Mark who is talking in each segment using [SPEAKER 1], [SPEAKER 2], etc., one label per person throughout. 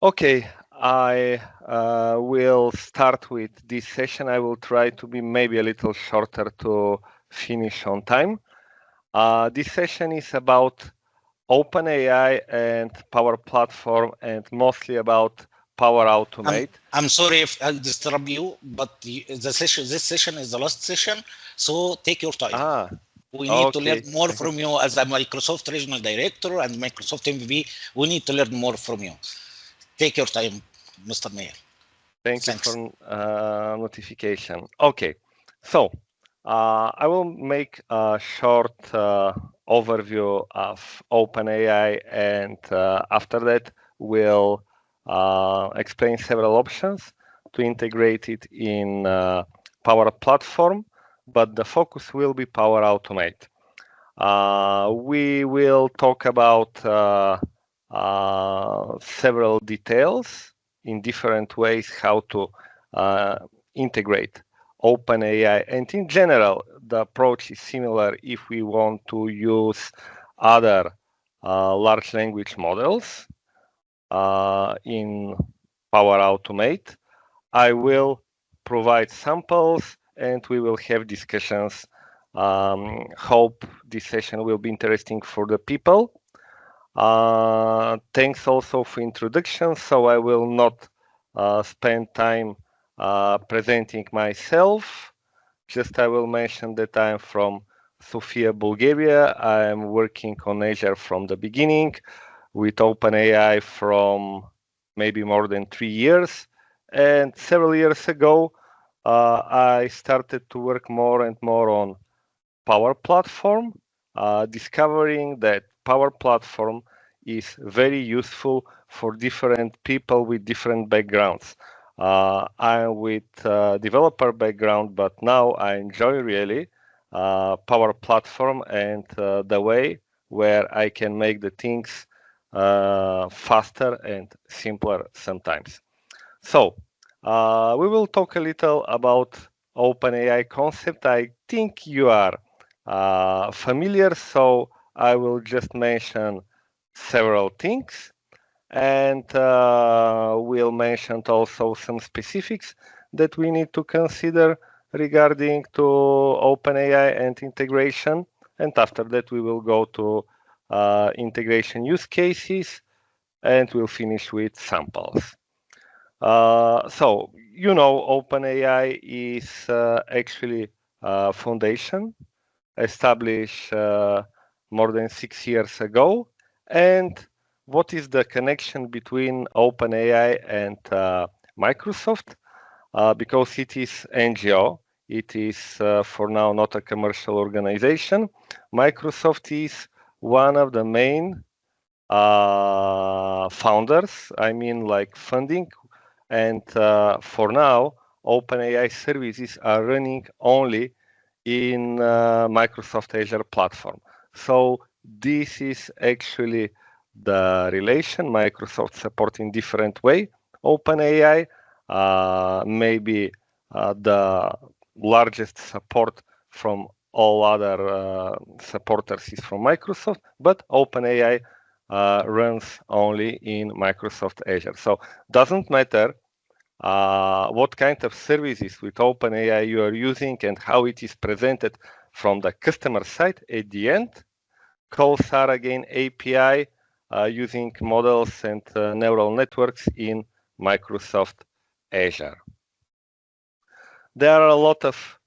[SPEAKER 1] Okay, I will start with this session. I will try to be maybe a little shorter to finish on time. This session is about OpenAI and Power Platform and mostly about Power Automate.
[SPEAKER 2] I'm sorry if I disturb you, but this session is the last session, so take your time. We need to learn
[SPEAKER 1] Okay.
[SPEAKER 2] more from you as a Microsoft Regional Director and Microsoft MVP. We need to learn more from you. Take your time, Mr. Mayor.
[SPEAKER 1] Thank you
[SPEAKER 2] Thanks.
[SPEAKER 1] for notification. Okay, so I will make a short overview of OpenAI, and after that, we'll explain several options to integrate it in Power Platform, but the focus will be Power Automate. We will talk about several details in different ways how to integrate OpenAI, and in general the approach is similar if we want to use other large language models in Power Automate. I will provide samples and we will have discussions. Hope this session will be interesting for the people. Thanks also for introduction. So I will not spend time presenting myself. Just I will mention that I am from Sofia, Bulgaria. I am working on Azure from the beginning with OpenAI from maybe more than 3 years. And several years ago, I started to work more and more on Power Platform, discovering that Power Platform is very useful for different people with different backgrounds. I'm with developer background, but now I enjoy really Power Platform and the way where I can make the things faster and simpler sometimes. So we will talk a little about OpenAI concept. I think you are familiar, so I will just mention several things, and we'll mention also some specifics that we need to consider regarding to OpenAI and integration. And after that, we will go to integration use cases, and we'll finish with samples. So, you know, OpenAI is actually a foundation established more than 6 years ago. And what is the connection between OpenAI and Microsoft? Because it is NGO, it is for now not a commercial organization. Microsoft is one of the main founders, I mean like funding, and for now, OpenAI services are running only in Microsoft Azure platform. So this is actually the relation. Microsoft support in different way. OpenAI, maybe the largest support from all other supporters is from Microsoft, but OpenAI runs only in Microsoft Azure. So doesn't matter what kind of services with OpenAI you are using and how it is presented from the customer side. At the end, calls are again API using models and neural networks in Microsoft Azure. There are a lot of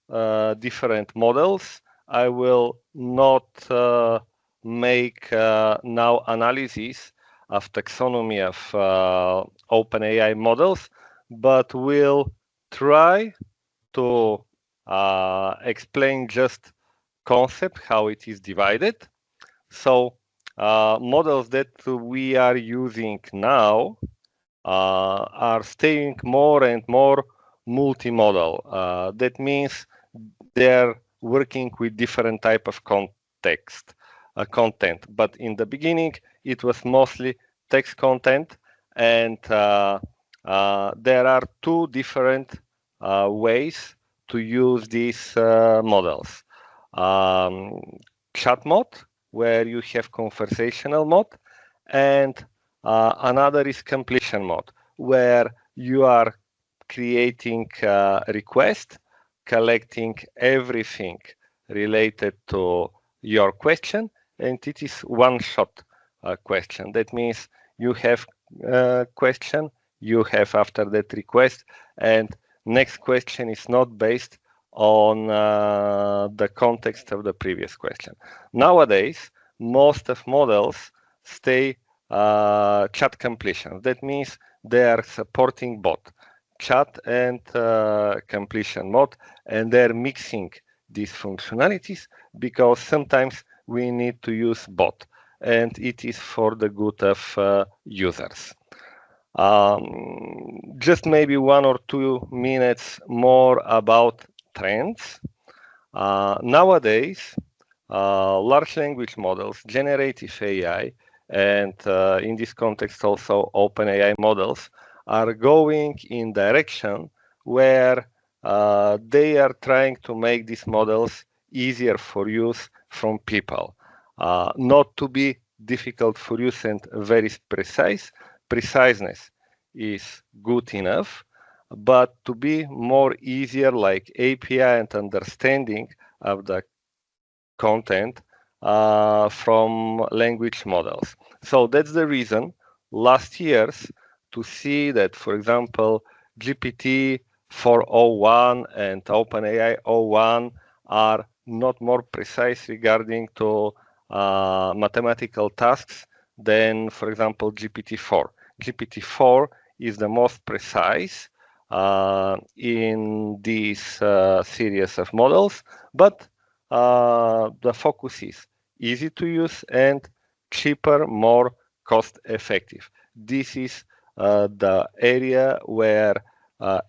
[SPEAKER 1] different models. I will not make now analysis of taxonomy of OpenAI models, but we'll try to explain just concept, how it is divided. So models that we are using now are staying more and more multimodal. That means they're working with different type of content. But in the beginning, it was mostly text content, and there are two different ways to use these models. Chat mode, where you have conversational mode, and Another is completion mode, where you are creating a request, collecting everything related to your question, and it is one-shot question. That means you have a question, you have after that request, and next question is not based on the context of the previous question. Nowadays, most of models stay chat completion. That means they are supporting both chat and completion mode, and they're mixing these functionalities because sometimes we need to use both, and it is for the good of users. Just maybe 1 or 2 minutes more about trends. Nowadays, large language models, generative AI, and in this context also OpenAI models are going in direction where they are trying to make these models easier for use from people, not to be difficult for use and very precise. Preciseness is good enough, but to be more easier like API and understanding of the content from language models. So that's the reason last years to see that, for example, GPT 4.01 and OpenAI 01 are not more precise regarding to mathematical tasks than, for example, GPT-4. GPT-4 is the most precise in this series of models, but the focus is easy to use and cheaper, more cost effective. This is the area where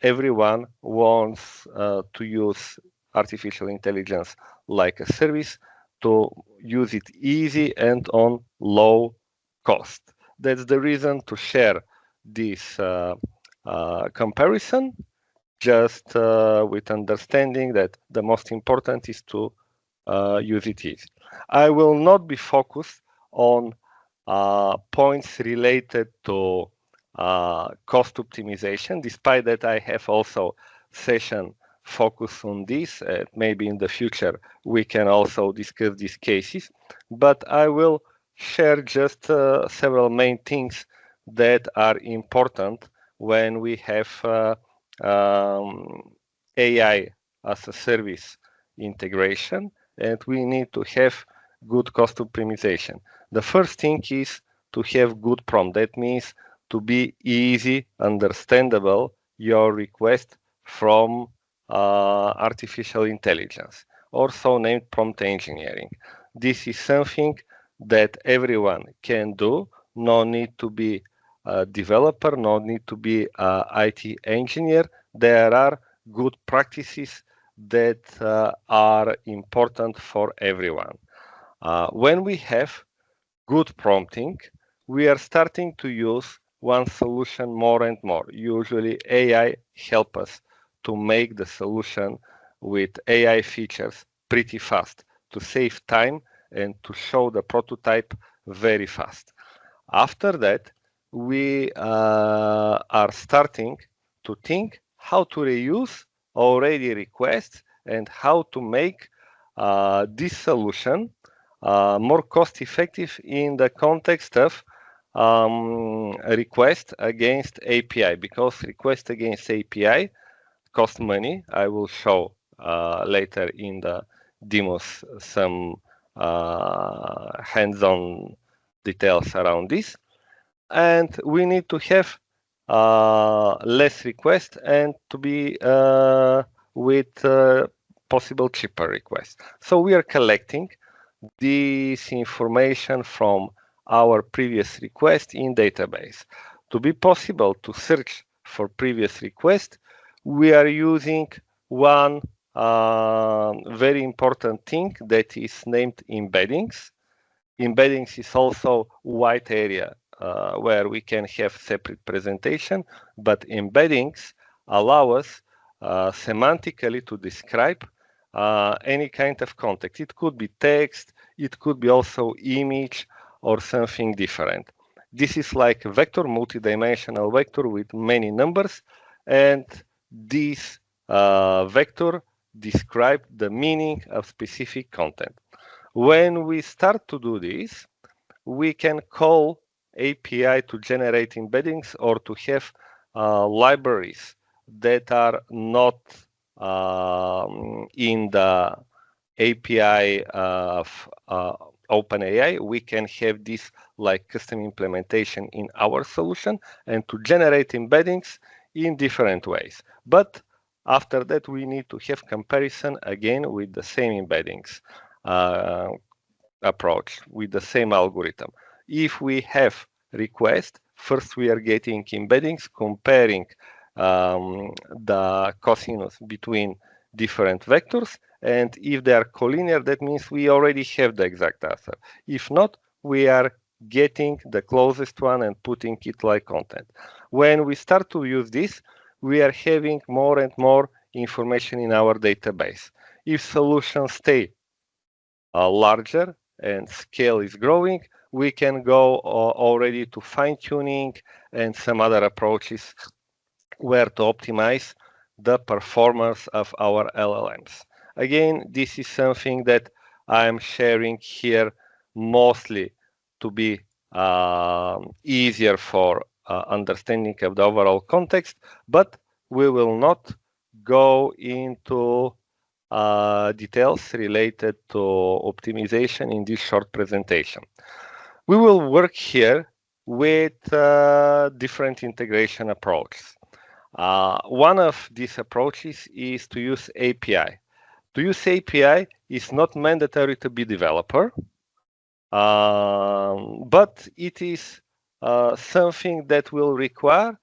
[SPEAKER 1] everyone wants to use artificial intelligence like a service, to use it easy and on low cost. That's the reason to share this comparison, just with understanding that the most important is to use it easy. I will not be focused on points related to cost optimization, despite that I have also session focus on this. Maybe in the future we can also discuss these cases, but I will share just several main things that are important when we have AI as a service integration, and we need to have good cost optimization. The first thing is to have good prompt. That means to be easy, understandable your request from artificial intelligence, also named prompt engineering. This is something that everyone can do. No need to be a developer, no need to be an IT engineer. There are good practices that are important for everyone. When we have good prompting, we are starting to use one solution more and more. Usually AI help us to make the solution with AI features pretty fast, to save time and to show the prototype very fast. After that, we are starting to think how to reuse already requests and how to make this solution more cost effective in the context of request against API, because request against API cost money. I will show later in the demos some hands-on details around this. And we need to have less requests and to be with possible cheaper requests. So we are collecting this information from our previous request in database. To be possible to search for previous request, we are using one very important thing that is named embeddings. Embeddings is also white area where we can have separate presentation, but embeddings allow us semantically to describe any kind of context. It could be text, it could be also image or something different. This is like a vector, multidimensional vector with many numbers, and this vector describes the meaning of specific content. When we start to do this, we can call API to generate embeddings or to have libraries that are not in the API of OpenAI. We can have this like custom implementation in our solution and to generate embeddings in different ways. But after that, we need to have comparison again with the same embeddings approach with the same algorithm. If we have request, first we are getting embeddings comparing the cosinus between different vectors, and if they are collinear, that means we already have the exact answer. If not, we are getting the closest one and putting it like content. When we start to use this, we are having more and more information in our database. If solutions stay larger and scale is growing, we can go already to fine tuning and some other approaches where to optimize the performance of our LLMs. Again, this is something that I'm sharing here mostly to be easier for understanding of the overall context, but we will not go into details related to optimization in this short presentation. We will work here with different integration approaches. One of these approaches is to use API. To use API is not mandatory to be developer, but it is something that will require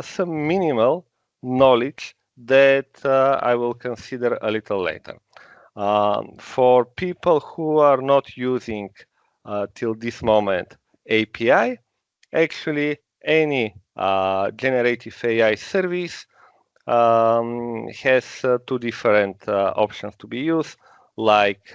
[SPEAKER 1] some minimal knowledge that I will consider a little later. For people who are not using till this moment API, actually any generative AI service has two different options to be used, like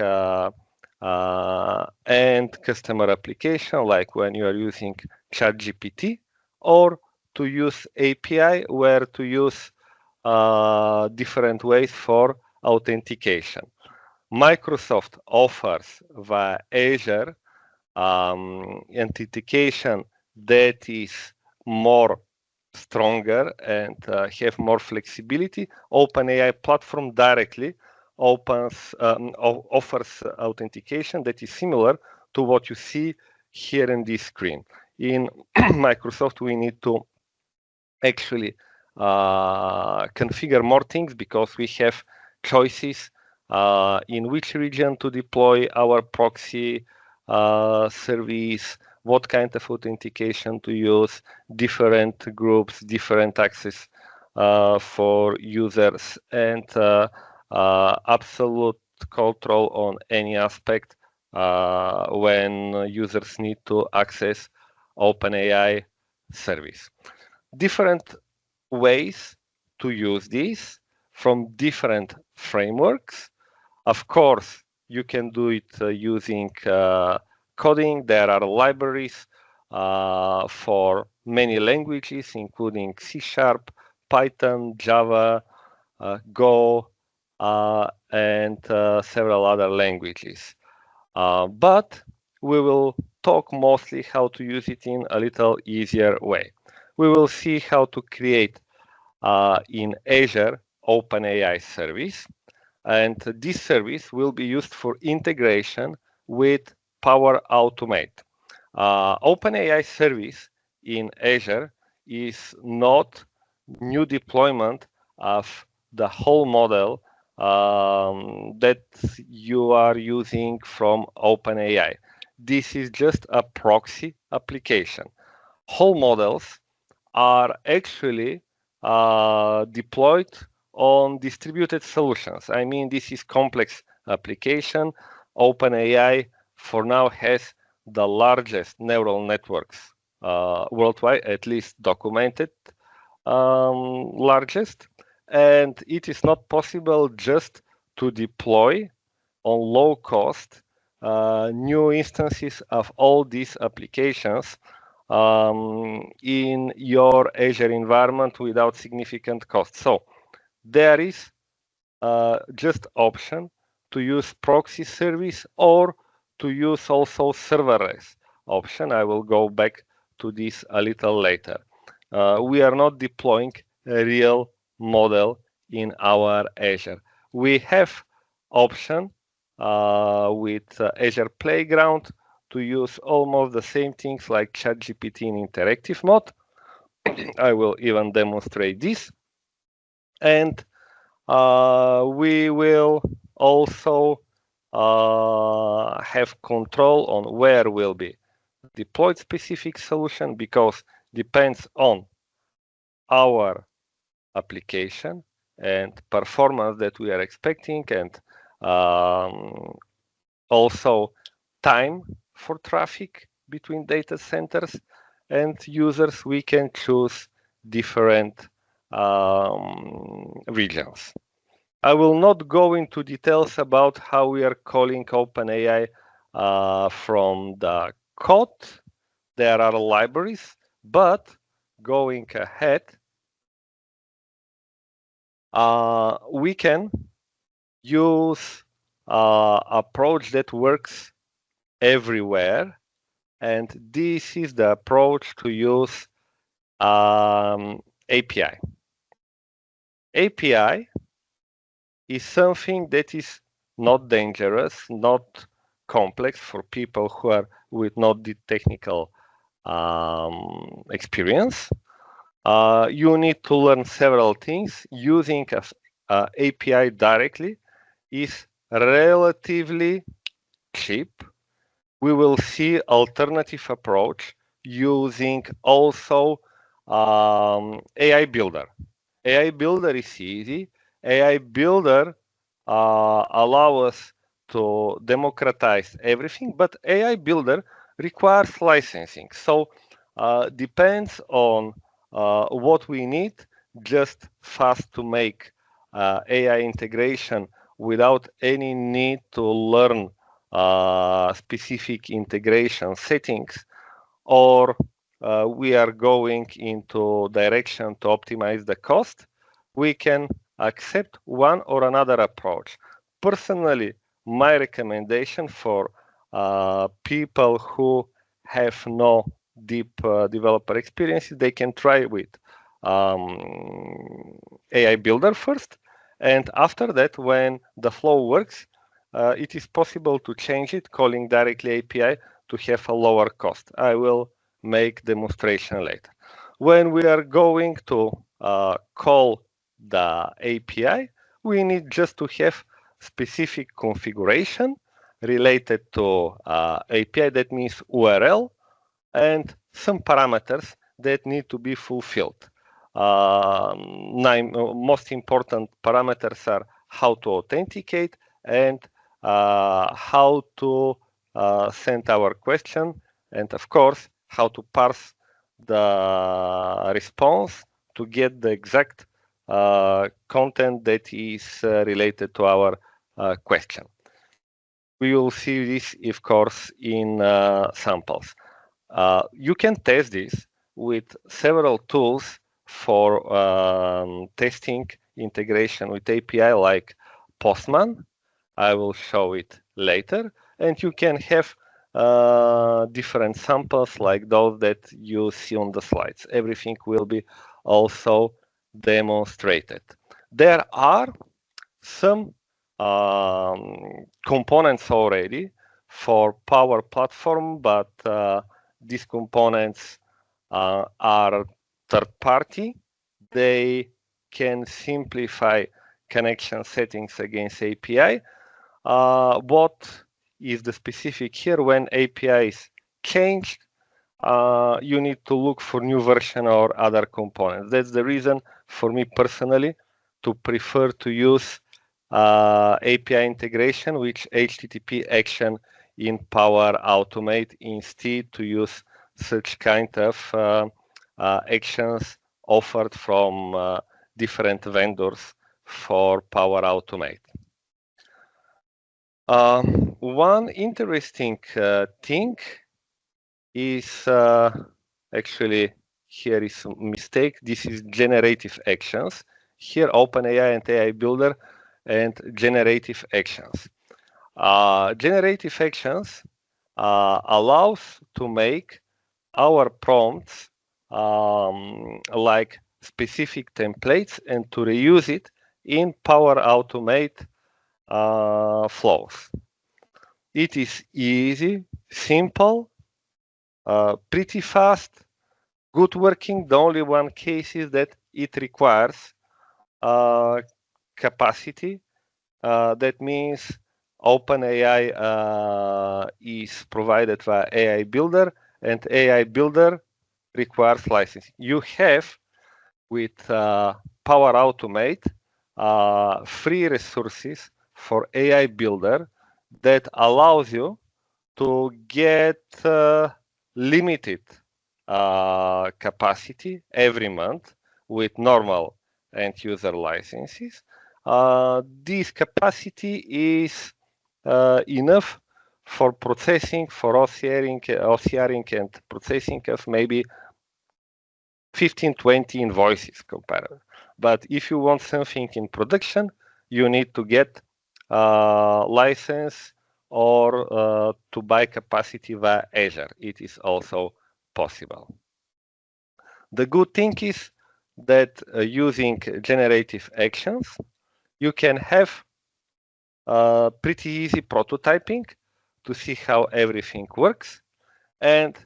[SPEAKER 1] end customer application, like when you are using ChatGPT, or to use API, where to use different ways for authentication. Microsoft offers via Azure authentication that is more stronger and have more flexibility. OpenAI platform directly offers authentication that is similar to what you see here in this screen. In Microsoft, we need to actually configure more things because we have choices in which region to deploy our proxy service, what kind of authentication to use, different groups, different access for users, and absolute control on any aspect when users need to access OpenAI service. Different ways to use this from different frameworks. Of course, you can do it using coding. There are libraries for many languages, including C#, Python, Java, Go, and several other languages. But we will talk mostly how to use it in a little easier way. We will see how to create in Azure OpenAI service. And this service will be used for integration with Power Automate. OpenAI service in Azure is not new deployment of the whole model that you are using from OpenAI. This is just a proxy application. Whole models are actually deployed on distributed solutions. I mean, this is complex application. OpenAI for now has the largest neural networks worldwide, at least documented largest. And it is not possible just to deploy on low cost new instances of all these applications in your Azure environment without significant cost. So there is just option to use proxy service or to use also serverless option. I will go back to this a little later. We are not deploying a real model in our Azure. We have option with Azure Playground to use almost the same things like ChatGPT in interactive mode. I will even demonstrate this. And we will also have control on where will be deployed specific solution, because depends on our application and performance that we are expecting, and also time for traffic between data centers and users. We can choose different regions. I will not go into details about how we are calling OpenAI from the code. There are libraries, but going ahead, we can use approach that works everywhere, and this is the approach to use API. API is something that is not dangerous, not complex for people who are with not the technical experience. You need to learn several things. Using a API directly is relatively cheap. We will see alternative approach using also AI Builder. AI Builder is easy. AI Builder allow us to democratize everything, but AI Builder requires licensing. So depends on what we need, just fast to make AI integration without any need to learn specific integration settings, or we are going into direction to optimize the cost, we can accept one or another approach. Personally, my recommendation for people who have no deep developer experience, they can try with AI Builder first, and after that, when the flow works, it is possible to change it, calling directly API to have a lower cost. I will make demonstration later. When we are going to call the API, we need just to have specific configuration related to API. That means URL and some parameters that need to be fulfilled. Most important parameters are how to authenticate and how to send our question, and of course how to parse the response to get the exact content that is related to our question. We will see this, of course, in samples. You can test this with several tools for testing integration with API like Postman. I will show it later. And you can have different samples like those that you see on the slides. Everything will be also demonstrated. There are some components already for Power Platform, but these components are third party. They can simplify connection settings against API. What is the specific here? When API is changed, you need to look for new version or other components. That's the reason for me personally to prefer to use API integration with HTTP action in Power Automate instead to use such kind of actions offered from different vendors for Power Automate. One interesting thing is Actually, here is a mistake. This is generative actions. Here, OpenAI and AI Builder and generative actions. Generative actions allows to make our prompts like specific templates and to reuse it in Power Automate flows. It is easy, simple, pretty fast, good working. The only one case is that it requires capacity. That means OpenAI is provided via AI Builder, and AI Builder requires licensing. You have with Power Automate free resources for AI Builder that allows you to get limited capacity every month with normal end user licenses. This capacity is enough for processing, for OCRing and processing of maybe 15, 20 invoices comparable. But if you want something in production, you need to get license or to buy capacity via Azure. It is also possible. The good thing is that using generative actions, you can have pretty easy prototyping to see how everything works, and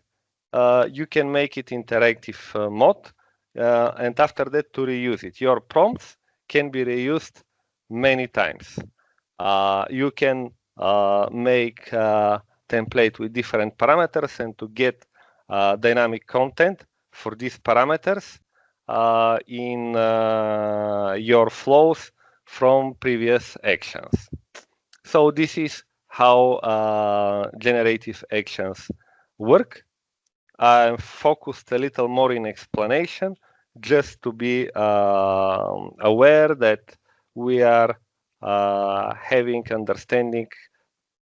[SPEAKER 1] you can make it interactive mode, and after that to reuse it. Your prompts can be reused many times. You can make a template with different parameters and to get dynamic content for these parameters in your flows from previous actions. So this is how generative actions work. I'm focused a little more in explanation just to be aware that we are having understanding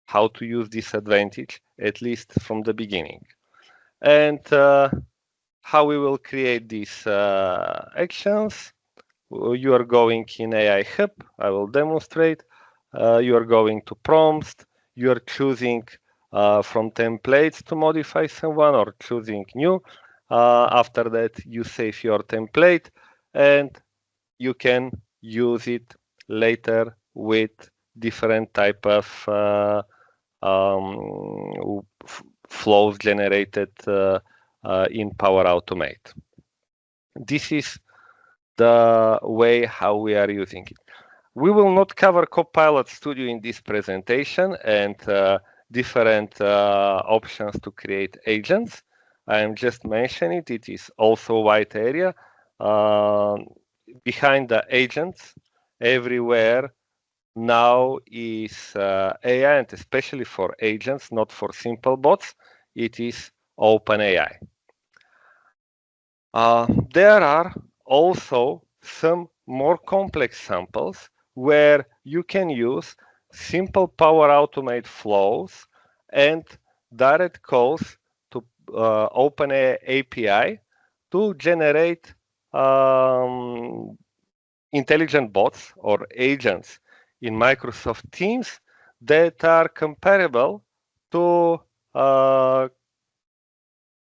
[SPEAKER 1] how to use this advantage, at least from the beginning. And how we will create these actions. You are going in AI Hub. I will demonstrate. You are going to prompts. You are choosing from templates to modify someone or choosing new. After that, you save your template and you can use it later with different type of flows generated in Power Automate. This is the way how we are using it. We will not cover Copilot Studio in this presentation and different options to create agents. I am just mentioning it. It is also a wide area. Behind the agents, everywhere now is AI, and especially for agents, not for simple bots, it is OpenAI. There are also some more complex samples where you can use simple Power Automate flows and direct calls to OpenAI API to generate intelligent bots or agents in Microsoft Teams that are comparable to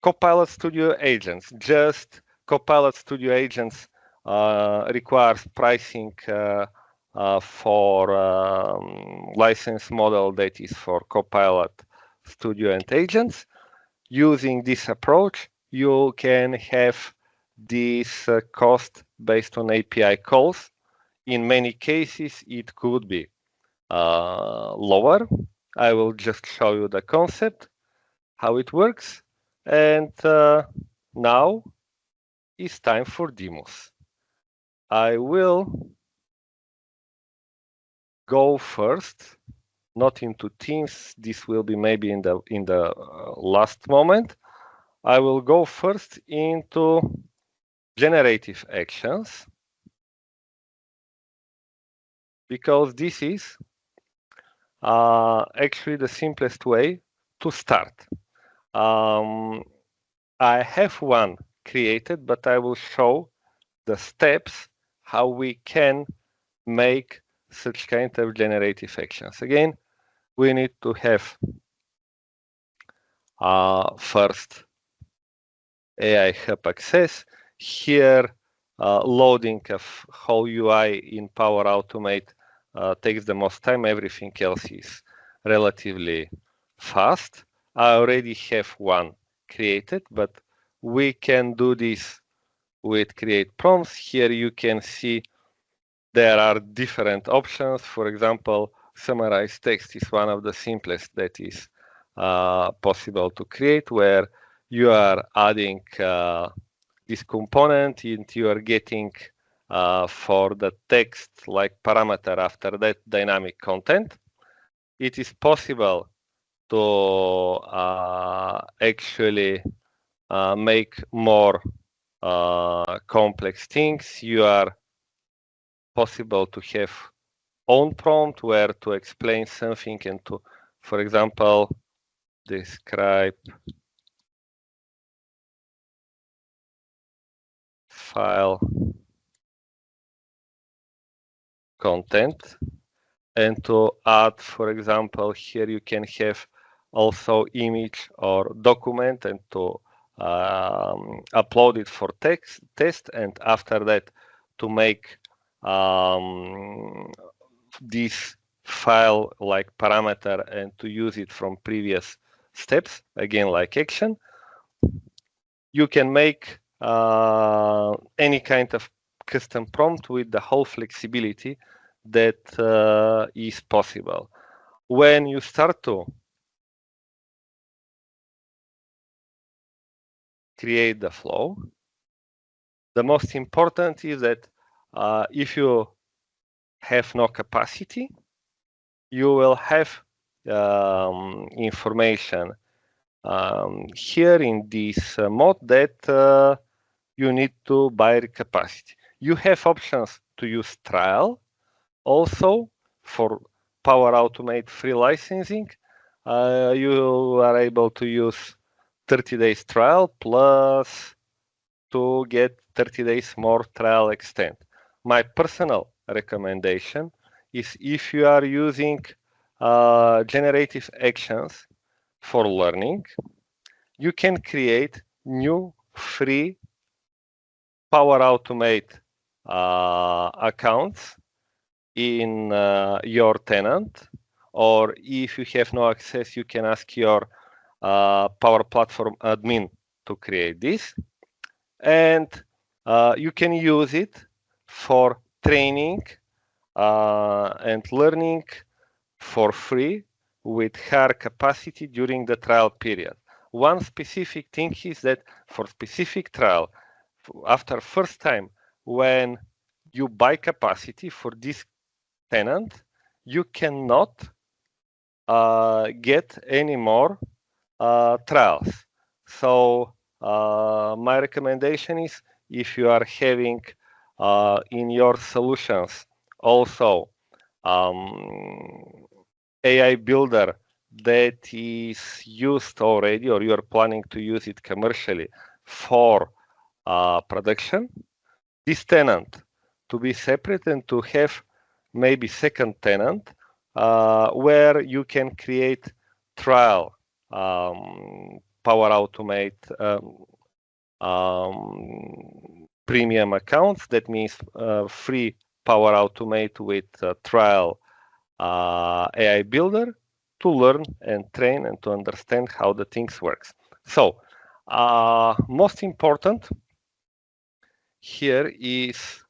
[SPEAKER 1] Copilot Studio agents. Just Copilot Studio agents requires pricing for license model that is for Copilot Studio and agents. Using this approach, you can have this cost based on API calls. In many cases, it could be lower. I will just show you the concept, how it works. And now it's time for demos. I will go first, not into Teams. This will be maybe in the last moment. I will go first into generative actions, because this is actually the simplest way to start. I have one created, but I will show the steps how we can make such kind of generative actions. Again, we need to have first AI Hub access. Here, loading of whole UI in Power Automate takes the most time. Everything else is relatively fast. I already have one created, but we can do this with create prompts. Here you can see there are different options. For example, summarize text is one of the simplest that is possible to create, where you are adding this component and you are getting for the text like parameter after that dynamic content. It is possible to actually make more complex things. You are possible to have own prompt where to explain something and to, for example, describe file content, and to add, for example, here you can have also image or document and to upload it for test, and after that to make this file like parameter and to use it from previous steps, again like action. You can make any kind of custom prompt with the whole flexibility that is possible. When you start to create the flow, the most important is that if you have no capacity, you will have information here in this mode that you need to buy capacity. You have options to use trial also for Power Automate free licensing. You are able to use 30 days trial plus to get 30 days more trial extent. My personal recommendation is if you are using generative actions for learning, you can create new free Power Automate accounts in your tenant, or if you have no access, you can ask your Power Platform admin to create this, and you can use it for training and learning for free with higher capacity during the trial period. One specific thing is that for specific trial, after first time when you buy capacity for this tenant, you cannot get any more trials. So my recommendation is if you are having in your solutions also AI builder that is used already, or you are planning to use it commercially for production, this tenant to be separate and to have maybe second tenant where you can create trial Power Automate premium accounts. That means free Power Automate with trial AI builder to learn and train and to understand how the things works. So most important here is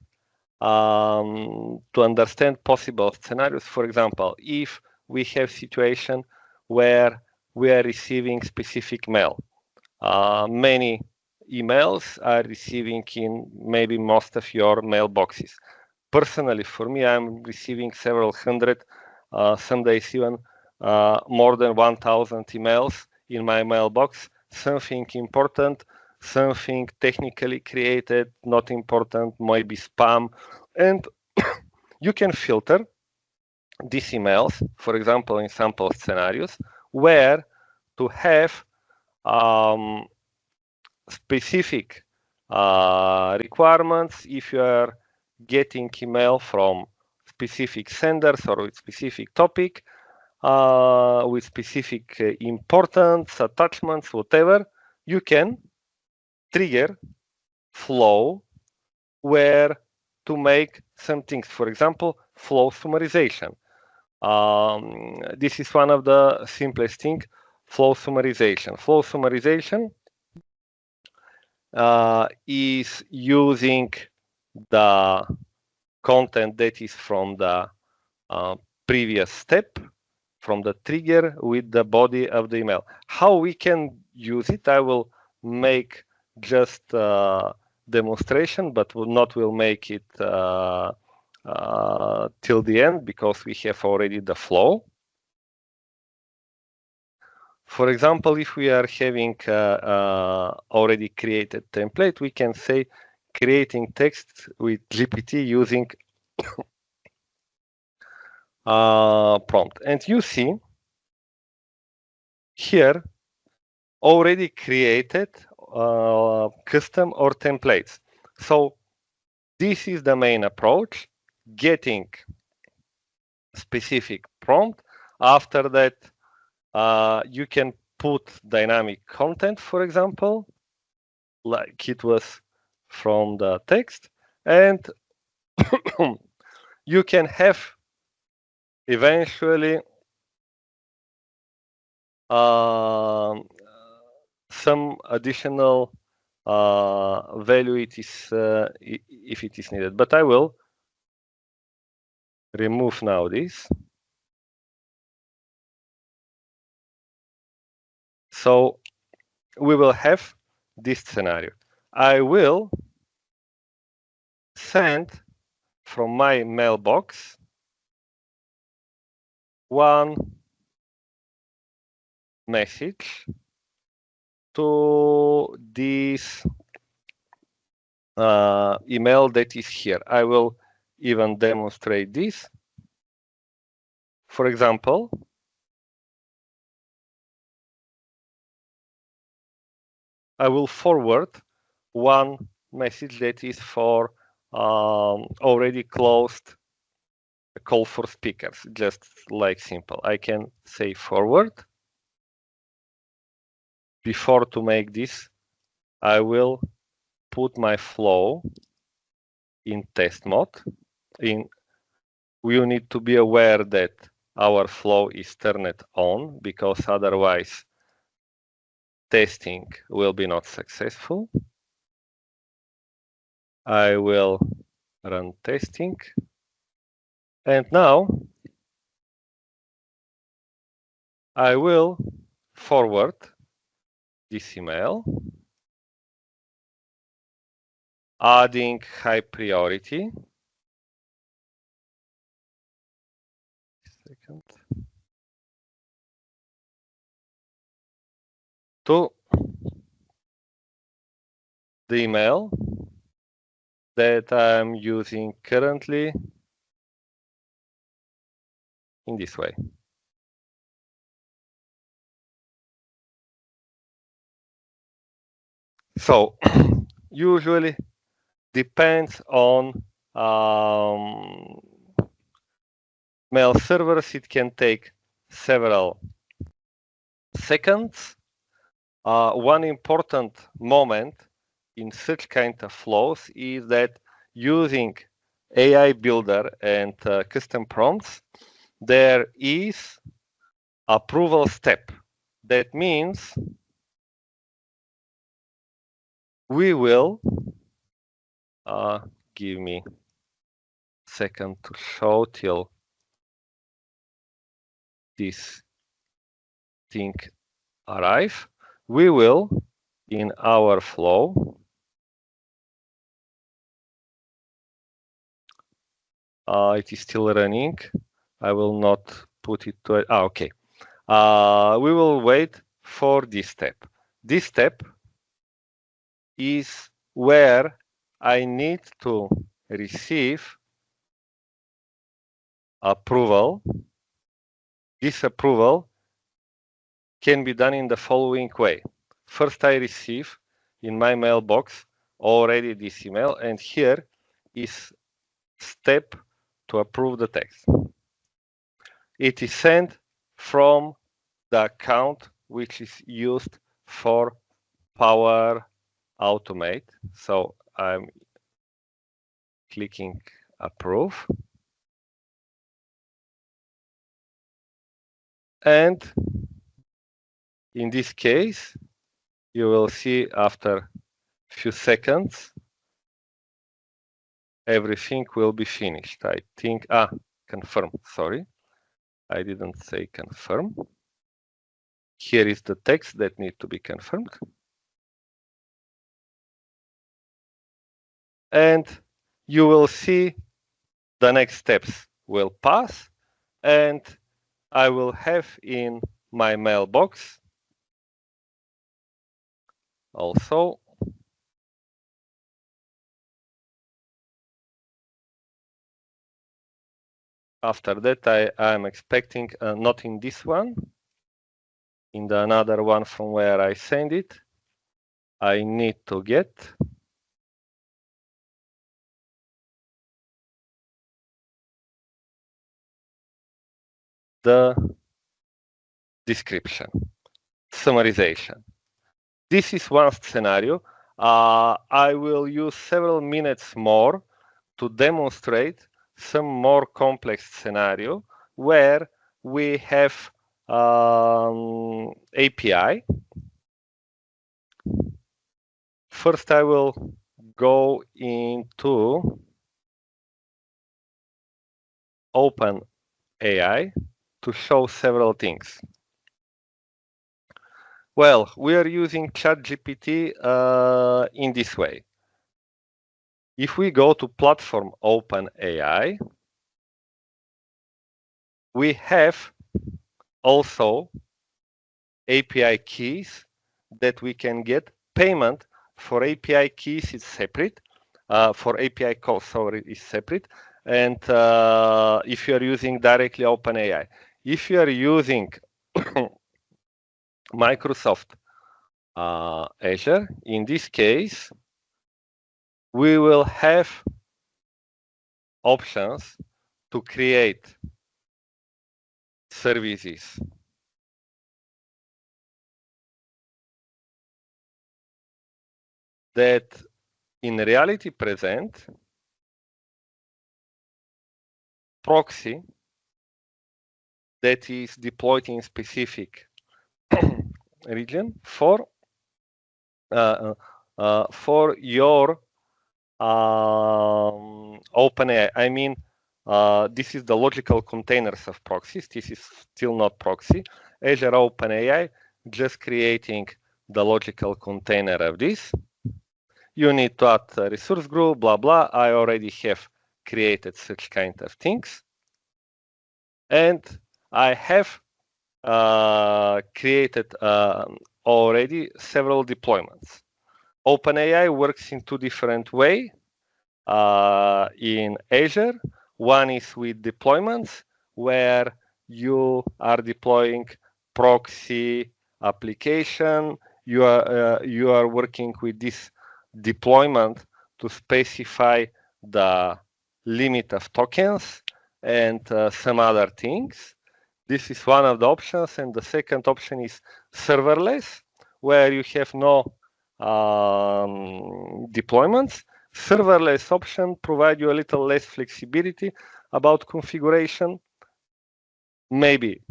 [SPEAKER 1] to understand possible scenarios. For example, if we have situation where we are receiving specific mail, many emails are receiving in maybe most of your mailboxes. Personally, for me, I'm receiving several hundred, some days even more than 1,000 emails in my mailbox. Something important, something technically created, not important, maybe spam. And you can filter these emails, for example, in sample scenarios, where to have specific requirements. If you are getting email from specific senders or with specific topic, with specific importance, attachments, whatever, you can trigger flow where to make some things. For example, flow summarization. This is one of the simplest things, flow summarization. Flow summarization is using the content that is from the previous step, from the trigger with the body of the email. How we can use it, I will make just demonstration, but will make it till the end because we have already the flow. For example, if we are having already created template, we can say creating text with GPT using prompt. And you see here already created custom or templates. So this is the main approach, getting specific prompt. After that, you can put dynamic content, for example, like it was from the text, and you can have eventually some additional value it is if it is needed. But I will remove now this. So we will have this scenario. I will send from my mailbox one message to this email that is here. I will even demonstrate this. For example, I will forward one message that is for already closed call for speakers, just like simple. I can say forward. Before to make this, I will put my flow in test mode. We need to be aware that our flow is turned on because otherwise testing will be not successful. I will run testing. And now I will forward this email, adding high priority. Second. To the email that I'm using currently in this way. So usually depends on mail servers. It can take several seconds. One important moment in such kind of flows is that using AI builder and custom prompts, there is approval step. That means we will give me a second to show till this thing arrive. We will in our flow it is still running. I will not put it to okay. We will wait for this step. This step is where I need to receive approval. This approval can be done in the following way. First, I receive in my mailbox already this email, and here is step to approve the text. It is sent from the account which is used for Power Automate. So I'm clicking approve. And in this case, you will see after a few seconds, everything will be finished. I think, confirm, sorry. I didn't say confirm. Here is the text that needs to be confirmed. And you will see the next steps will pass, and I will have in my mailbox also after that I am expecting not in this one, in the another one from where I send it, I need to get the description, summarization. This is one scenario. I will use several minutes more to demonstrate some more complex scenario where we have API. First, I will go into OpenAI to show several things. Well, we are using ChatGPT in this way. If we go to platform OpenAI, we have also API keys that we can get. Payment for API keys is separate. For API calls, sorry, is separate. And if you are using directly OpenAI, if you are using Microsoft Azure, in this case, we will have options to create services that in reality present proxy that is deployed in specific region for your OpenAI. I mean, this is the logical containers of proxies. This is still not proxy. Azure OpenAI just creating the logical container of this. You need to add a resource group, blah, blah. I already have created such kind of things. And I have created already several deployments. OpenAI works in two different ways in Azure. One is with deployments where you are deploying proxy application. You are working with this deployment to specify the limit of tokens and some other things. This is one of the options, and the second option is serverless, where you have no deployments. Serverless option provide you a little less flexibility about configuration. Maybe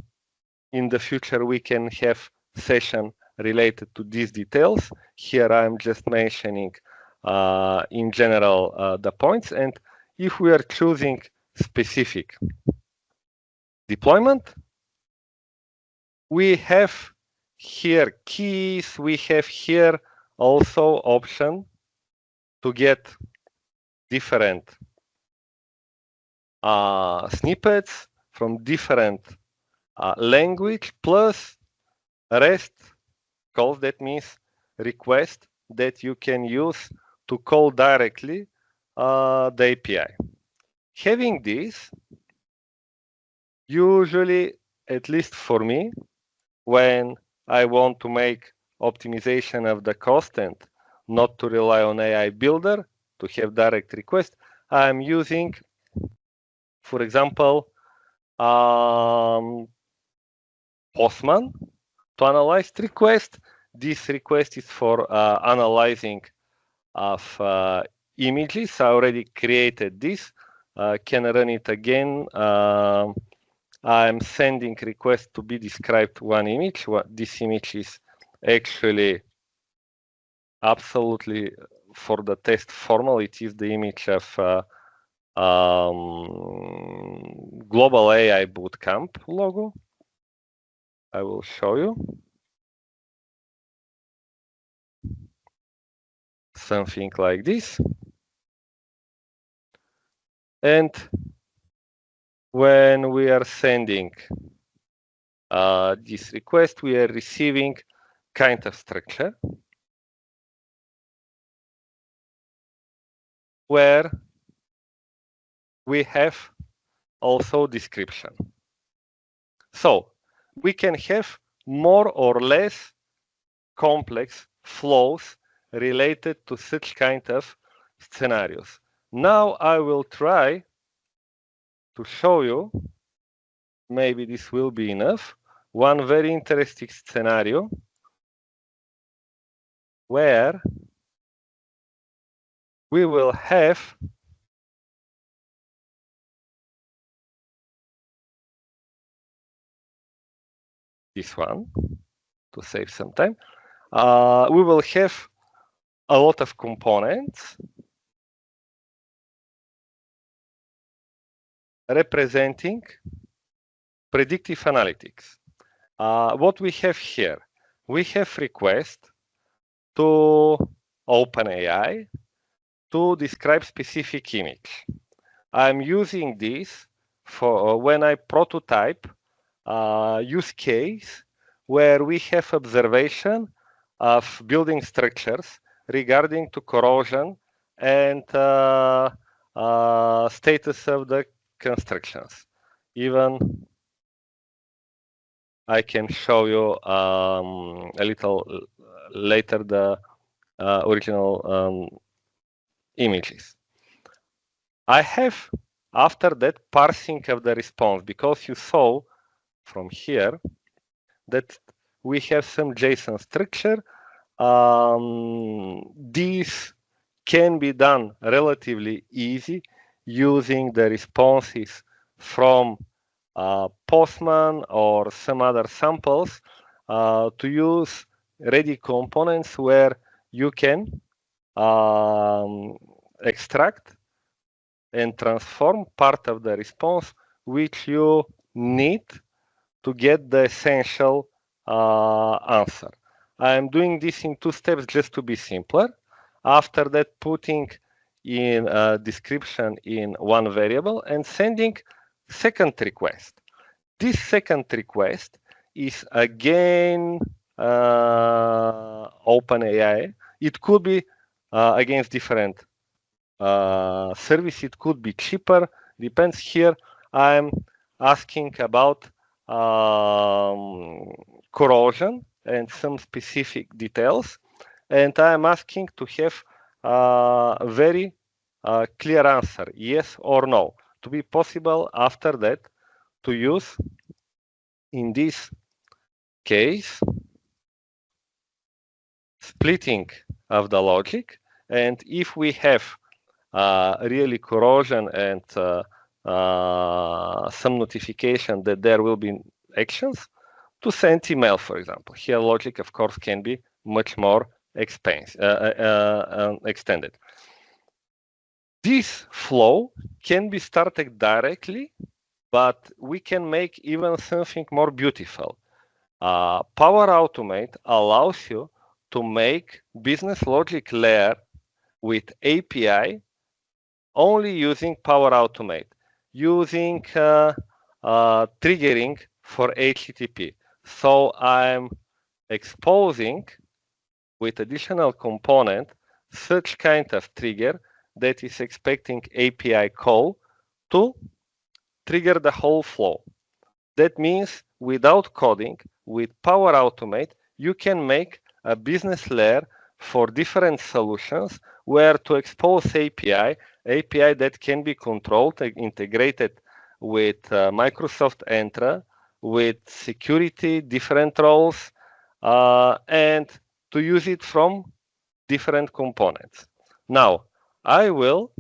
[SPEAKER 1] in the future we can have session related to these details. Here I'm just mentioning in general the points, and if we are choosing specific deployment, we have here keys, we have here also option to get different snippets from different language plus REST calls. That means request that you can use to call directly the API. Having this, usually, at least for me, when I want to make optimization of the cost and not to rely on AI builder to have direct request, I'm using, for example, Postman to analyze request. This request is for analyzing of images. I already created this. Can run it again. I'm sending request to be described one image. This image is actually absolutely for the test formal. It is the image of Global AI Bootcamp logo. I will show you something like this. And when we are sending this request, we are receiving kind of structure where we have also description. So we can have more or less complex flows related to such kind of scenarios. Now I will try to show you, maybe this will be enough, one very interesting scenario where we will have this one to save some time. We will have a lot of components representing predictive analytics. What we have here, we have request to OpenAI to describe specific image. I'm using this for when I prototype use case where we have observation of building structures regarding to corrosion and status of the constructions. Even I can show you a little later the original images. I have after that parsing of the response, because you saw from here that we have some JSON structure. This can be done relatively easy using the responses from Postman or some other samples to use ready components where you can extract and transform part of the response which you need to get the essential answer. I am doing this in 2 steps just to be simpler. After that, putting in a description in one variable and sending second request. This second request is again OpenAI. It could be against different service. It could be cheaper. Depends here. I'm asking about corrosion and some specific details, and I'm asking to have a very clear answer, yes or no, to be possible after that to use in this case splitting of the logic. And if we have really corrosion and some notification that there will be actions, to send email, for example. Here logic, of course, can be much more extended. This flow can be started directly, but we can make even something more beautiful. Power Automate allows you to make business logic layer with API only using Power Automate, using triggering for HTTP. So I'm exposing with additional component such kind of trigger that is expecting API call to trigger the whole flow. That means without coding, with Power Automate, you can make a business layer for different solutions where to expose API that can be controlled and integrated with Microsoft Entra, with security, different roles, and to use it from different components. Now, I will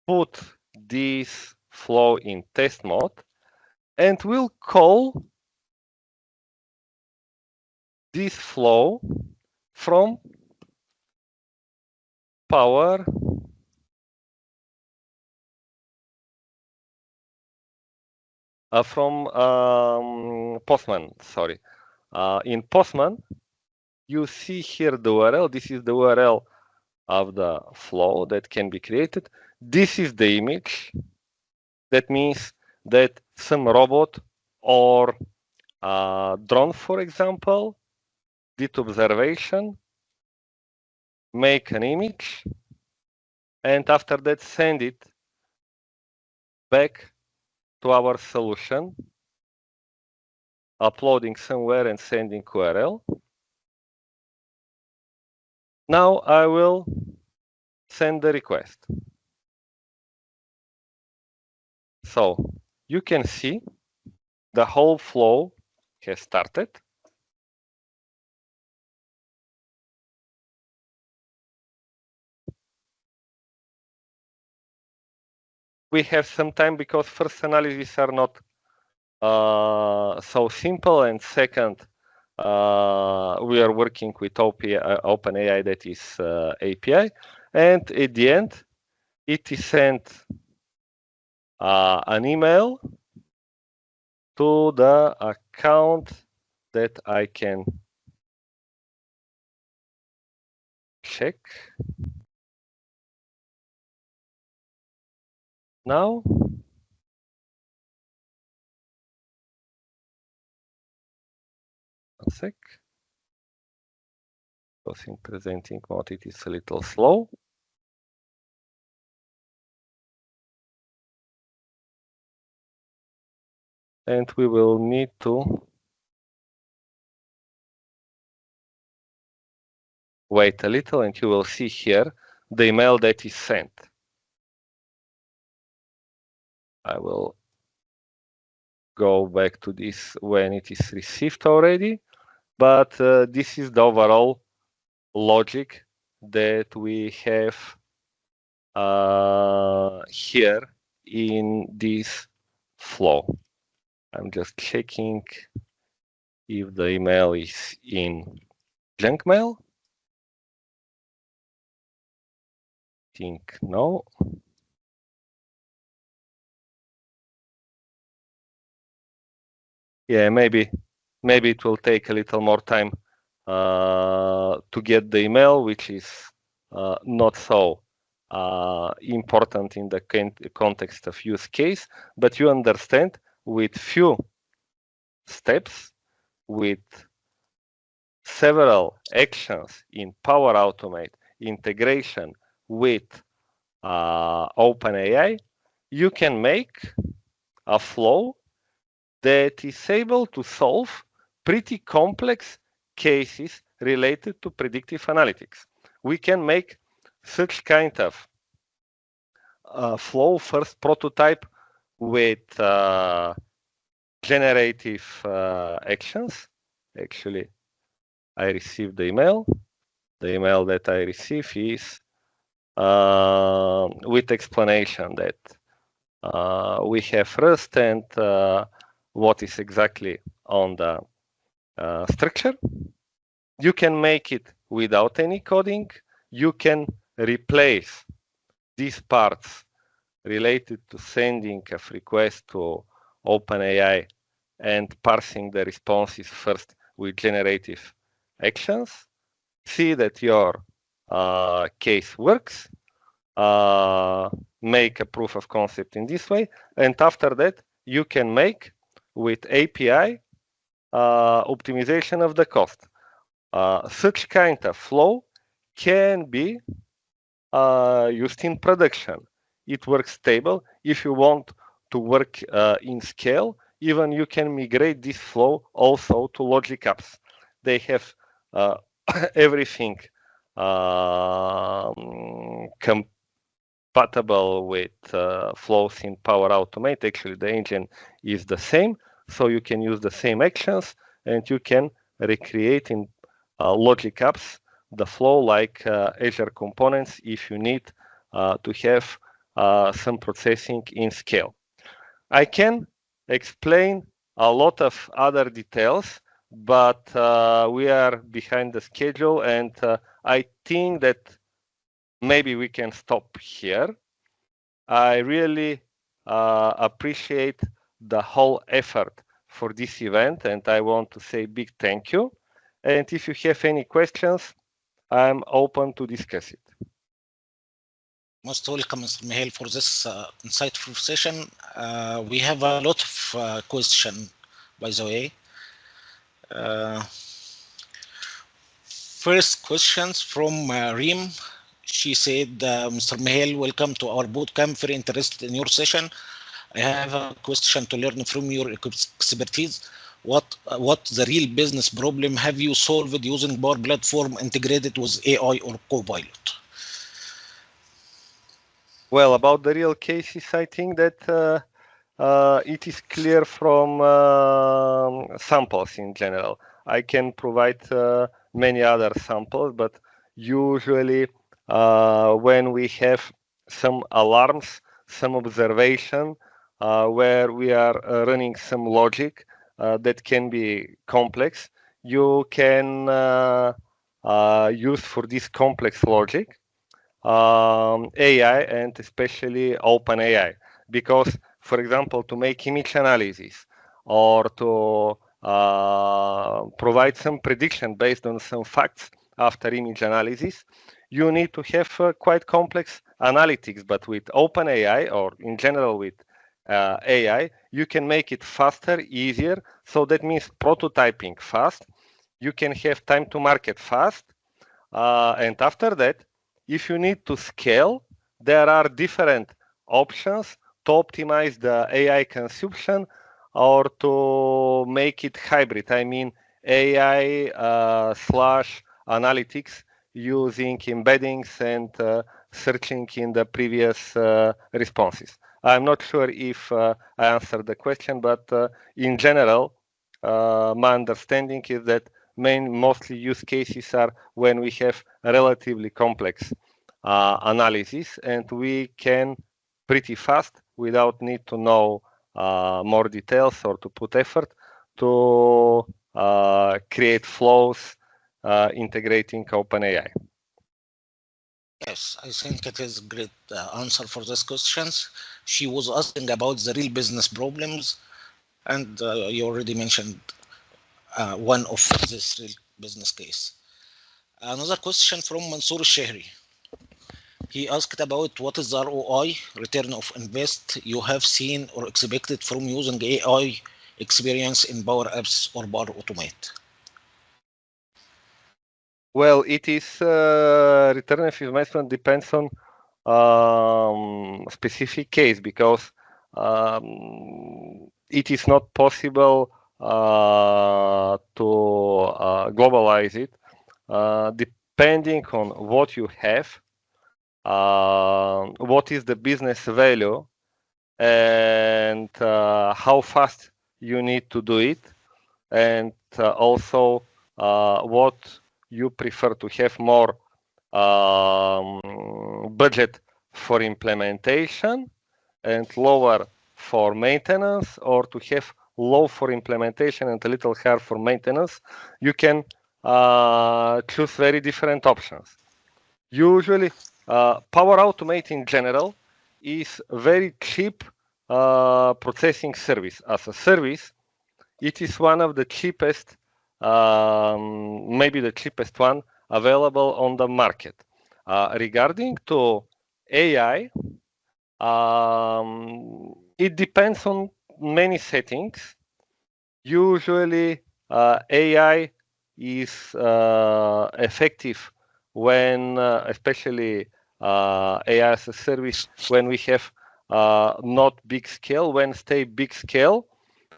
[SPEAKER 1] put this flow in test mode and will call this flow from Power from Postman, sorry. In Postman, you see here the URL. This is the URL of the flow that can be created. This is the image. That means that some robot or drone, for example, did observation, make an image, and after that send it back to our solution, uploading somewhere and sending URL. Now I will send the request. So you can see the whole flow has started. We have some time because first analyses are not so simple, and second, we are working with OpenAI, that is API, and at the end, it is sent an email to the account that I can check now. One sec. Because in presenting mode it is a little slow. And we will need to wait a little, and you will see here the email that is sent. I will go back to this when it is received already, but this is the overall logic that we have here in this flow. I'm just checking if the email is in junk mail. Think no. Yeah, maybe it will take a little more time to get the email, which is not so important in the context of use case, but you understand with few steps, with several actions in Power Automate integration with OpenAI, you can make a flow that is able to solve pretty complex cases related to predictive analytics. We can make such kind of flow first prototype with generative actions. Actually, I received the email. The email that I receive is with explanation that we have Rust and what is exactly on the structure. You can make it without any coding. You can replace these parts related to sending a request to OpenAI and parsing the responses first with generative actions. See that your case works. Make a proof of concept in this way, and after that you can make with API optimization of the cost. Such kind of flow can be used in production. It works stable. If you want to work in scale, even you can migrate this flow also to logic apps. They have everything compatible with flows in Power Automate. Actually, the engine is the same, so you can use the same actions and you can recreate in logic apps the flow like Azure components if you need to have some processing in scale. I can explain a lot of other details, but we are behind the schedule, and I think that maybe we can stop here. I really appreciate the whole effort for this event, and I want to say big thank you. And if you have any questions, I'm open to discuss it.
[SPEAKER 2] Most welcome, Mr. Mihail, for this insightful session. We have a lot of questions, by the way. First questions from Reem. She said, Mr. Mihail, welcome to our bootcamp. Very interested in your session. I have a question to learn from your expertise. What the real business problem have you solved using Power Platform integrated with AI or Copilot?
[SPEAKER 1] Well, about the real cases, I think that it is clear from samples in general. I can provide many other samples, but usually when we have some alarms, some observation where we are running some logic that can be complex, you can use for this complex logic AI and especially OpenAI, because, for example, to make image analysis or to provide some prediction based on some facts after image analysis, you need to have quite complex analytics. But with OpenAI, or in general with AI, you can make it faster, easier. So that means prototyping fast. You can have time to market fast. And after that, if you need to scale, there are different options to optimize the AI consumption or to make it hybrid. I mean, AI slash analytics using embeddings and searching in the previous responses. I'm not sure if I answered the question, but in general, my understanding is that mostly use cases are when we have relatively complex analysis, and we can pretty fast without need to know more details or to put effort to create flows integrating OpenAI.
[SPEAKER 2] Yes, I think it is a great answer for these questions. She was asking about the real business problems, and you already mentioned one of this real business case. Another question from Mansour Shehri. He asked about what is the ROI, return of invest, you have seen or expected from using AI experience in Power Apps or Power Automate.
[SPEAKER 1] Well, it is return of investment depends on specific case, because it is not possible to globalize it. Depending on what you have, what is the business value, and how fast you need to do it, and also what you prefer to have more budget for implementation and lower for maintenance, or to have low for implementation and a little higher for maintenance. You can choose very different options. Usually, Power Automate in general is very cheap processing service. As a service, it is one of the cheapest, maybe the cheapest one available on the market. Regarding to AI, it depends on many settings. Usually, AI is effective when, especially AI as a service, when we have not big scale. When stay big scale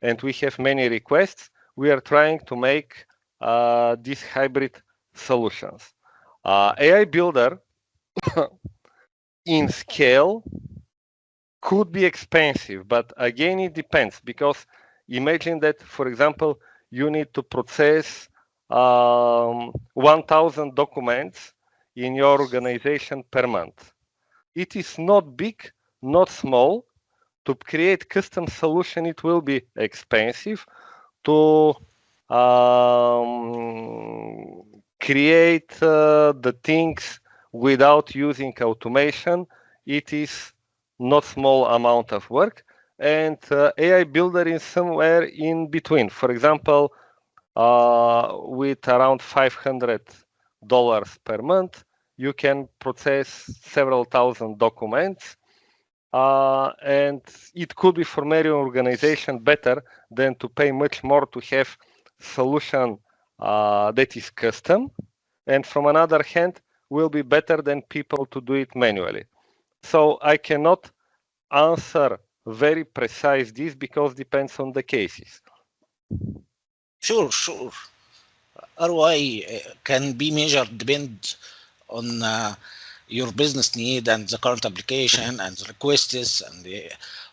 [SPEAKER 1] and we have many requests, we are trying to make this hybrid solutions. AI Builder in scale could be expensive, but again, it depends, because imagine that, for example, you need to process 1,000 documents in your organization per month. It is not big, not small. To create custom solution, it will be expensive. To create the things without using automation, it is not small amount of work. And AI Builder is somewhere in between. For example, with around $500 per month, you can process several thousand documents. And it could be for many organizations better than to pay much more to have solution that is custom. And from another hand, will be better than people to do it manually. So I cannot answer very precise this, because depends on the cases.
[SPEAKER 2] Sure. ROI can be measured depend on your business need and the current application and the requests and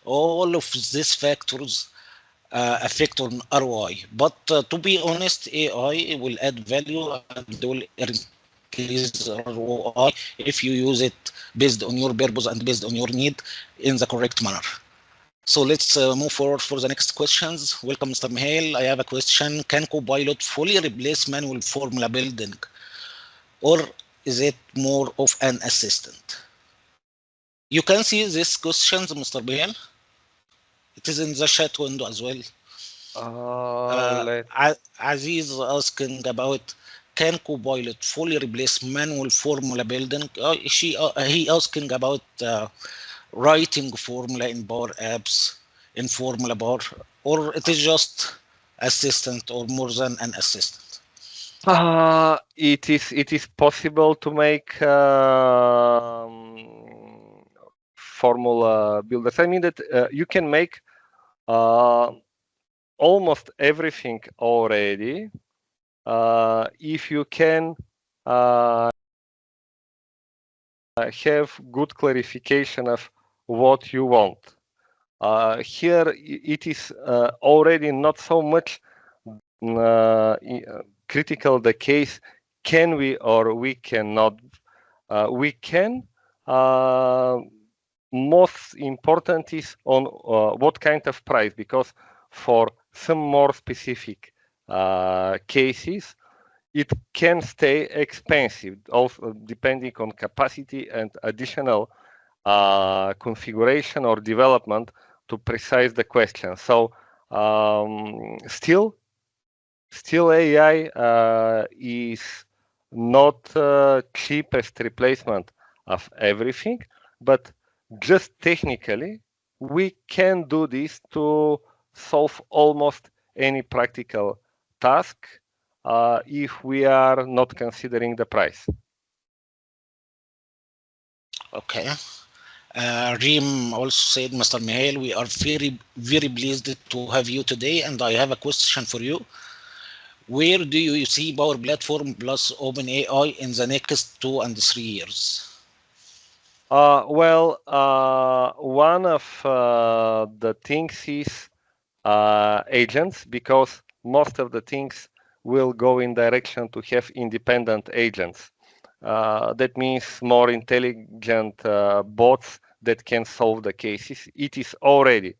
[SPEAKER 2] all of these factors affect on ROI. But to be honest, AI will add value and will increase ROI if you use it based on your purpose and based on your need in the correct manner. So let's move forward for the next questions. Welcome, Mr. Mihail. I have a question. Can Copilot fully replace manual formula building, or is it more of an assistant? You can see these questions, Mr. Mihail. It is in the chat window as well. Aziz asking about, can Copilot fully replace manual formula building? He asking about writing formula in Power Apps in Formula Bar, or it is just assistant or more than an assistant?
[SPEAKER 1] It is possible to make formula builders. I mean that you can make almost everything already if you can have good clarification of what you want. Here it is already not so much critical the case, can we or we cannot. We can. Most important is on what kind of price, because for some more specific cases, it can stay expensive, also depending on capacity and additional configuration or development to precise the question. So still AI is not cheapest replacement of everything, but just technically we can do this to solve almost any practical task if we are not considering the price.
[SPEAKER 2] Okay. Reem also said, Mr. Mihail, we are very pleased to have you today, and I have a question for you. Where do you see Power Platform plus OpenAI in the next 2 and 3 years?
[SPEAKER 1] Well, one of the things is agents, because most of the things will go in direction to have independent agents. That means more intelligent bots that can solve the cases. It is already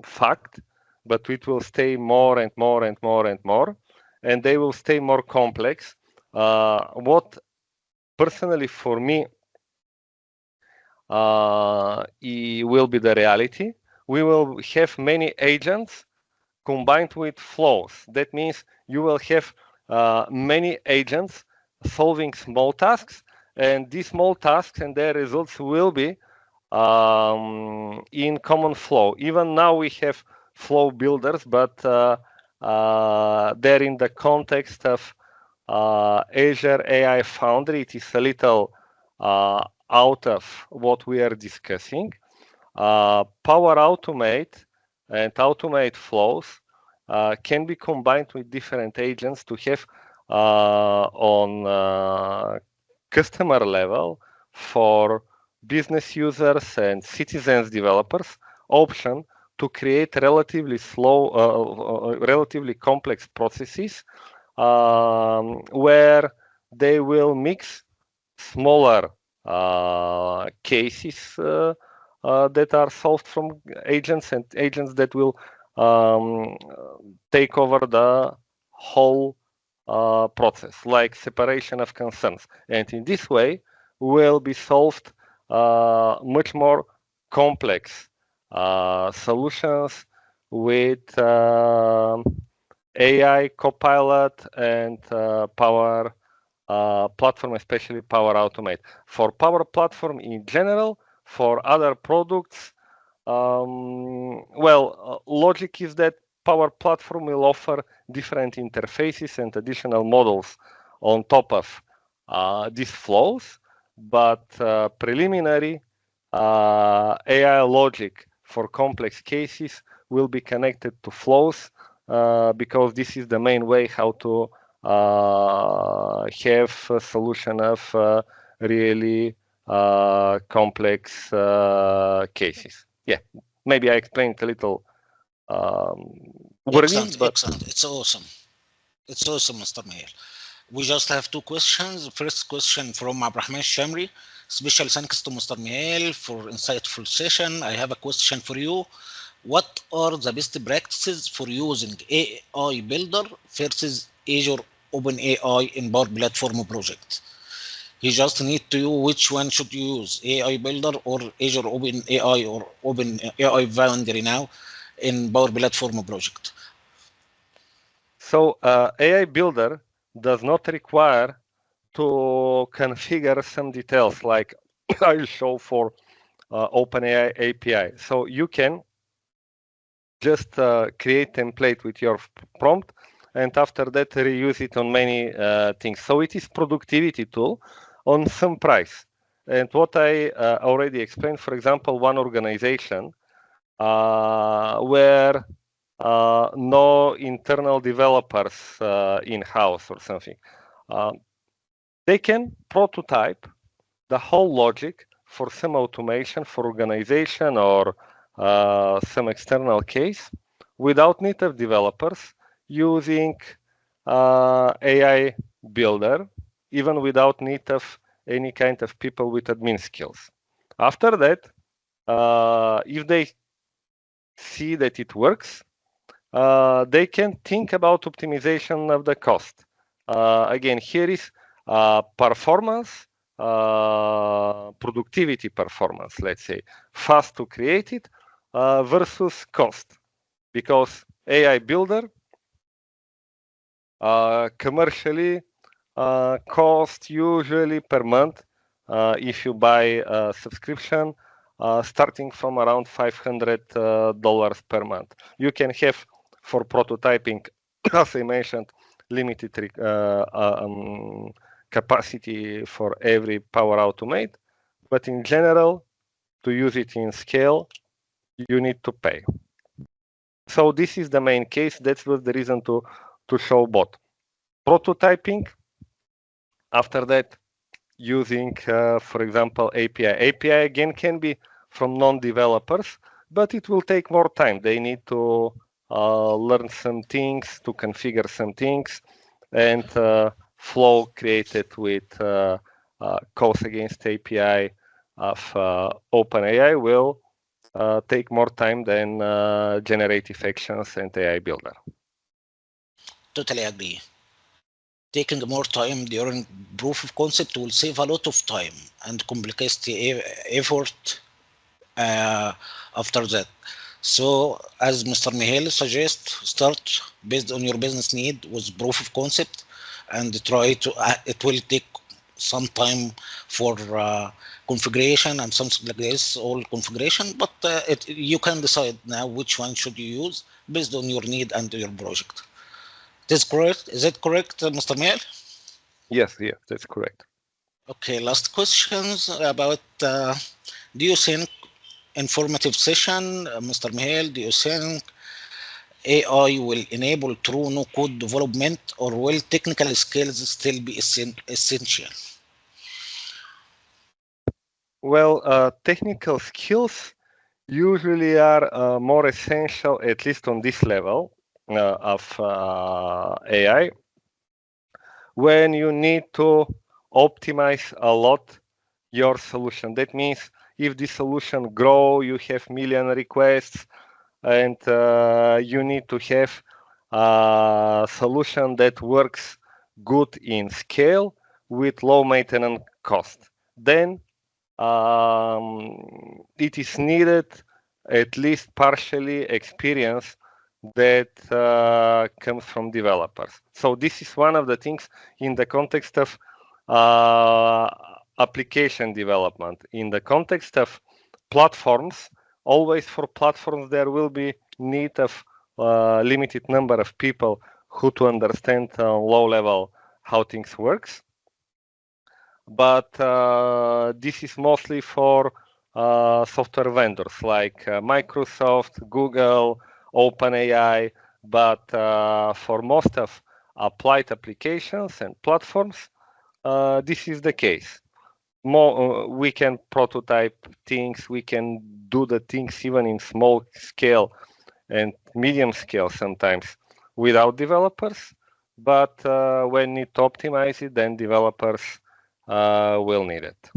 [SPEAKER 1] fact, but it will stay more and more and more and more, and they will stay more complex. What personally for me it will be the reality. We will have many agents combined with flows. That means you will have many agents solving small tasks, and these small tasks and their results will be in common flow. Even now we have flow builders, but they're in the context of Azure AI Foundry. It is a little out of what we are discussing. Power Automate and Automate Flows can be combined with different agents to have on customer level for business users and citizens developers option to create relatively relatively complex processes where they will mix smaller cases that are solved from agents and agents that will take over the whole process, like separation of concerns. And in this way, will be solved much more complex solutions with AI, Copilot, and Power Platform, especially Power Automate. For Power Platform in general, for other products, logic is that Power Platform will offer different interfaces and additional models on top of these flows, but preliminary AI logic for complex cases will be connected to flows because this is the main way how to have a solution of really complex cases. Yeah, maybe I explained a little wordy,
[SPEAKER 2] Excellent,
[SPEAKER 1] but
[SPEAKER 2] excellent. It's awesome. It's awesome, Mr. Meir. We just have two questions. First question from Abrahman Shamri. Special thanks to Mr. Meir for insightful session. I have a question for you. What are the best practices for using AI Builder versus Azure OpenAI in Power Platform project? You just need to use which one should you use, AI Builder or Azure OpenAI or OpenAI Foundry now in Power Platform project.
[SPEAKER 1] So AI Builder does not require to configure some details like I'll show for OpenAI API. So you can just create template with your prompt and after that reuse it on many things. So it is productivity tool on some price. And what I already explained, for example, one organization where no internal developers in-house or something. They can prototype the whole logic for some automation for organization or some external case without need of developers using AI Builder, even without need of any kind of people with admin skills. After that, if they see that it works, they can think about optimization of the cost. Again, here is performance, productivity performance, let's say, fast to create it versus cost. Because AI Builder commercially cost usually per month, if you buy a subscription, starting from around $500 per month. You can have for prototyping, as I mentioned, limited capacity for every Power Automate, but in general, to use it in scale, you need to pay. So this is the main case. That was the reason to show both. Prototyping, after that, using, for example, API. API again can be from non-developers, but it will take more time. They need to learn some things, to configure some things, and flow created with calls against API of OpenAI will take more time than generative actions and AI Builder.
[SPEAKER 2] Totally agree. Taking more time during proof of concept will save a lot of time and complexity effort after that. So as Mr. Mihail suggests, start based on your business need with proof of concept and try to, it will take some time for configuration and something like this, all configuration, but you can decide now which one should you use based on your need and your project. Is correct? Is it correct, Mr. Mihail?
[SPEAKER 1] Yes, that's correct.
[SPEAKER 2] Okay, last questions about, do you think informative session, Mr. Mihail, do you think AI will enable true no-code development, or will technical skills still be essential?
[SPEAKER 1] Well, technical skills usually are more essential, at least on this level of AI, when you need to optimize a lot your solution. That means if the solution grow, you have million requests, and you need to have a solution that works good in scale with low maintenance cost. Then it is needed at least partially experience that comes from developers. So this is one of the things in the context of uh, application development. In the context of platforms, always for platforms there will be need of limited number of people who to understand low level how things works. But this is mostly for software vendors like Microsoft, Google, OpenAI. But for most of applied applications and platforms, this is the case. We can prototype things, we can do the things even in small scale and medium scale sometimes without developers. But when need to optimize it, then developers will need it.